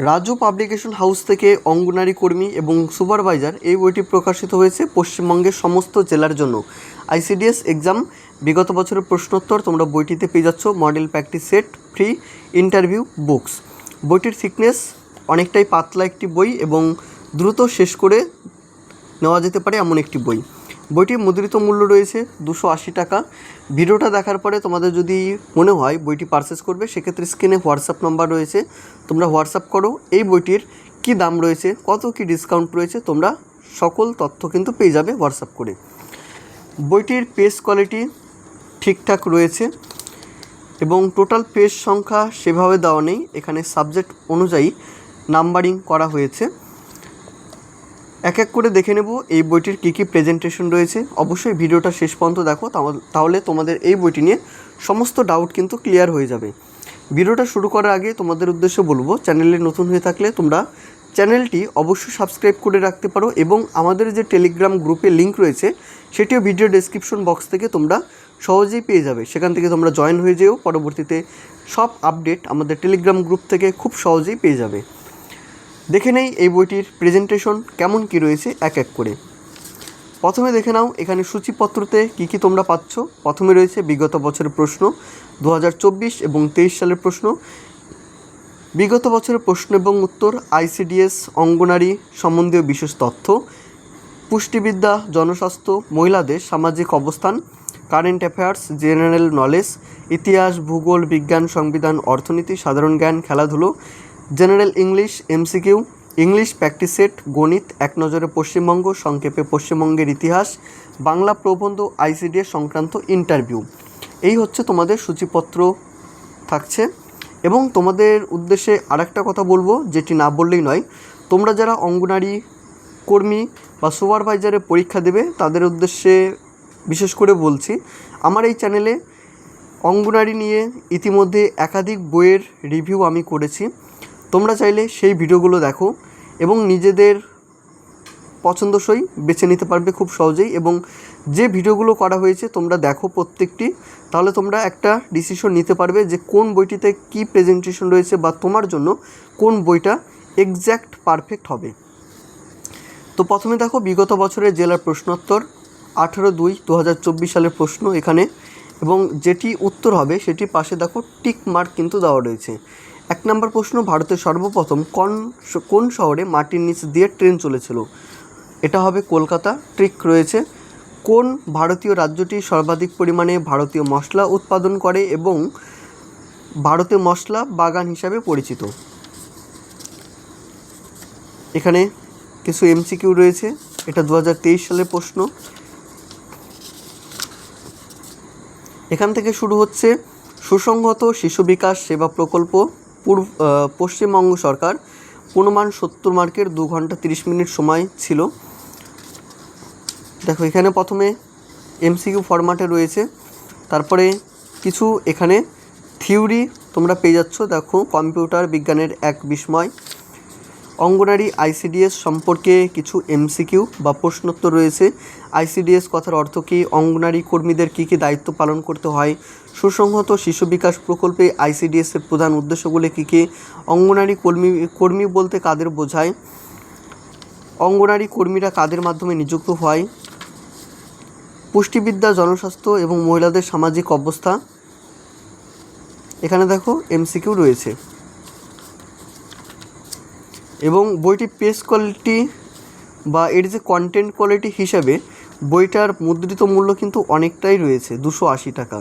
Raju publication house থেকে অঙ্গনারী কর্মী এবং সুপারভাইজার এই বইটি প্রকাশিত হয়েছে পশ্চিমবঙ্গের সমস্ত জেলার জন্য। আইসিডিএস এক্সাম বিগত বছরের প্রশ্নোত্তর তোমরা বইটিতে পেয়ে যাচ্ছ। Model practice set, free interview books. বইটির থিকনেস অনেকটাই পাতলা একটি বই এবং দ্রুত শেষ করে নেওয়া যেতে পারে এমন একটি বই। বইটির মুদ্রিত মূল্য রয়েছে 280 টাকা। ভিডিওটা দেখার পরে তোমাদের যদি মনে হয় বইটি পারচেস করবে, সেক্ষেত্রে স্ক্রিনে হোয়াটসঅ্যাপ নাম্বার রয়েছে, তোমরা হোয়াটসঅ্যাপ করো। এই বইটির কী দাম রয়েছে, কত কী ডিসকাউন্ট রয়েছে, তোমরা সকল তথ্য কিন্তু পেয়ে যাবে হোয়াটসঅ্যাপ করে। বইটির পেজ কোয়ালিটি ঠিকঠাক রয়েছে এবং টোটাল পেজ সংখ্যা সেভাবে দেওয়া নেই, এখানে সাবজেক্ট অনুযায়ী নাম্বারিং করা হয়েছে। এক এক করে দেখে নেব এই বইটির কী কী প্রেজেন্টেশন রয়েছে। অবশ্যই ভিডিওটা শেষ পর্যন্ত দেখো, তাহলে তোমাদের এই বইটি নিয়ে সমস্ত ডাউট কিন্তু ক্লিয়ার হয়ে যাবে। ভিডিওটা শুরু করার আগে তোমাদের উদ্দেশ্যে বলবো, চ্যানেলে নতুন হয়ে থাকলে তোমরা চ্যানেলটি অবশ্যই সাবস্ক্রাইব করে রাখতে পারো এবং আমাদের যে টেলিগ্রাম গ্রুপে লিঙ্ক রয়েছে সেটিও ভিডিও ডেসক্রিপশন বক্স থেকে তোমরা সহজেই পেয়ে যাবে। সেখান থেকে তোমরা জয়েন হয়ে যেও, পরবর্তীতে সব আপডেট আমাদের টেলিগ্রাম গ্রুপ থেকে খুব সহজেই পেয়ে যাবে। দেখে নেই এই বইটির প্রেজেন্টেশন কেমন কি রয়েছে এক এক করে। প্রথমে দেখে নাও এখানে সূচিপত্রতে কি কি তোমরা পাচ্ছ। প্রথমে রয়েছে বিগত বছরের প্রশ্ন, 2024 এবং 23 সালের প্রশ্ন। বিগত বছরের প্রশ্ন এবং উত্তর, আইসিডিএস অঙ্গনারী সম্বন্ধীয় বিশেষ তথ্য, পুষ্টিবিদ্যা, জনস্বাস্থ্য, মহিলাদের সামাজিক অবস্থান, কারেন্ট অ্যাফেয়ার্স, জেনারেল নলেজ, ইতিহাস, ভূগোল, বিজ্ঞান, সংবিধান, অর্থনীতি, সাধারণ জ্ঞান, খেলাধুলো, general English, MCQ, English practice set, গণিত, এক নজরে পশ্চিমবঙ্গ, সংক্ষেপে পশ্চিমবঙ্গের ইতিহাস, বাংলা প্রবন্ধ, আইসিডিএস সংক্রান্ত ইন্টারভিউ। এই হচ্ছে তোমাদের সূচিপত্র থাকছে। এবং তোমাদের উদ্দেশ্যে আরেকটা কথা বলবো, যেটি না বললেই নয়, তোমরা যারা অঙ্গনারী কর্মী বা সুপারভাইজারের পরীক্ষা দেবে তাদের উদ্দেশ্যে বিশেষ করে বলছি, আমার এই চ্যানেলে অঙ্গনারী নিয়ে ইতিমধ্যে একাধিক বইয়ের রিভিউ আমি করেছি। তোমরা চাইলে সেই ভিডিওগুলো দেখো এবং নিজেদের পছন্দসই বেছে নিতে পারবে খুব সহজেই। এবং যে ভিডিওগুলো করা হয়েছে তোমরা দেখো প্রত্যেকটি, তাহলে তোমরা একটা ডিসিশন নিতে পারবে যে কোন বইটিতে কী প্রেজেন্টেশন রয়েছে বা তোমার জন্য কোন বইটা এক্স্যাক্ট পারফেক্ট হবে। তো প্রথমে দেখো বিগত বছরের জেলার প্রশ্নোত্তর, 18/2/2024 সালের প্রশ্ন এখানে, এবং যেটি উত্তর হবে সেটির পাশে দেখো টিক মার্ক কিন্তু দেওয়া রয়েছে। 1 নম্বর প্রশ্ন, ভারতের সর্বপ্রথম কোন শহরে মাটির নিচ দিয়ে ট্রেন চলেছিল? এটা হবে কলকাতা, ট্রিক রয়েছে। কোন ভারতীয় রাজ্যটি সর্বাধিক পরিমাণে ভারতীয় মশলা উৎপাদন করে এবং ভারতীয় মশলা বাগান হিসাবে পরিচিত? এখানে কিছু এমসিকিউ রয়েছে, এটা 2023 সালের প্রশ্ন। এখান থেকে শুরু হচ্ছে, সুসংহত শিশু বিকাশ সেবা প্রকল্প পশ্চিমবঙ্গ সরকার, পূর্ণমান 70 মার্কের, 2 ঘন্টা 30 মিনিট সময় ছিল। দেখো এখানে প্রথমে এমসিকিউ ফরম্যাটে রয়েছে, তারপরে কিছু এখানে থিওরি তোমরা পেয়ে যাচ্ছ। দেখো কম্পিউটার বিজ্ঞানের এক বিস্ময়, অঙ্গনারী আইসিডিএস সম্পর্কে কিছু এমসিকিউ বা প্রশ্নোত্তর রয়েছে। আইসিডিএস কথার অর্থ কী, অঙ্গনারী কর্মীদের কী কী দায়িত্ব পালন করতে হয়, সুসংহত শিশু বিকাশ প্রকল্পে আইসিডিএসের প্রধান উদ্দেশ্যগুলি কী কী, অঙ্গনারী কর্মী বলতে কাদের বোঝায়, অঙ্গনারী কর্মীরা কাদের মাধ্যমে নিযুক্ত হয়, পুষ্টিবিদ্যা, জনস্বাস্থ্য এবং মহিলাদের সামাজিক অবস্থা। এখানে দেখো এমসিকিউ রয়েছে। এবং বইটির পেজ কোয়ালিটি বা এর যে কন্টেন্ট কোয়ালিটি হিসাবে বইটার মুদ্রিত মূল্য কিন্তু অনেকটাই রয়েছে, 280 টাকা।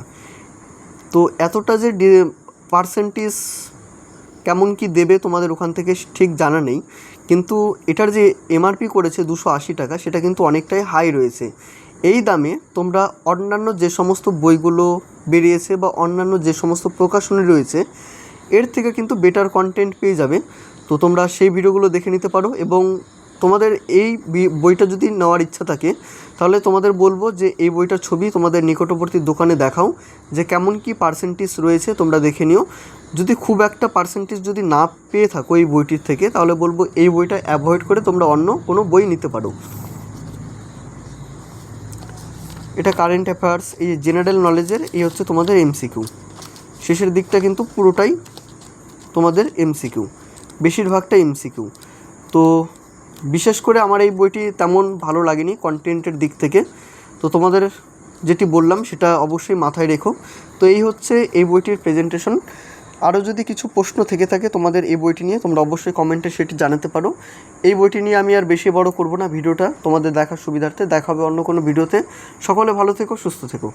তো এতটা যে পার্সেন্টেজ কেমন কি দেবে তোমাদের ওখান থেকে ঠিক জানা নেই, কিন্তু এটার যে এমআরপি করেছে 280 টাকা, সেটা কিন্তু অনেকটাই হাই রয়েছে। এই দামে তোমরা অন্যান্য যে সমস্ত বইগুলো বেরিয়েছে বা অন্যান্য যে সমস্ত প্রকাশনী রয়েছে এর থেকে কিন্তু বেটার কন্টেন্ট পেয়ে যাবে। তো তোমরা সেই ভিডিওগুলো দেখে নিতে পারো। এবং তোমাদের এই বইটা যদি নেওয়ার ইচ্ছা থাকে তাহলে তোমাদের বলবো যে এই বইটার ছবি তোমাদের নিকটবর্তী দোকানে দেখাও, যে কেমন কি পার্সেন্টেজ রয়েছে তোমরা দেখে নিও। যদি খুব একটা পার্সেন্টেজ যদি না পেয়ে থাকো এই বইটির থেকে, তাহলে বলবো এই বইটা অ্যাভয়েড করে তোমরা অন্য কোনো বই নিতে পারো। এটা কারেন্ট অ্যাফেয়ার্স, এই জেনারেল নলেজের এই হচ্ছে তোমাদের এমসিকিউ। শেষের দিকটা কিন্তু পুরোটাই তোমাদের এমসিকিউ। বেশিরভাগটা এমসিকিউ। তো বিশেষ করে আমার এই বইটি তেমন ভালো লাগেনি কন্টেন্টের দিক থেকে। তো তোমাদের যেটি বললাম সেটা অবশ্যই মাথায় রেখো। তো এই হচ্ছে এই বইটির প্রেজেন্টেশন। আরও যদি কিছু প্রশ্ন থেকে থাকে তোমাদের এই বইটি নিয়ে, তোমরা অবশ্যই কমেন্টে সেটি জানাতে পারো। এই বইটি নিয়ে আমি আর বেশি বড় করব না ভিডিওটা, তোমাদের দেখার সুবিধার্থে। দেখা হবে অন্য কোনো ভিডিওতে। সকলে ভালো থেকো, সুস্থ থেকো।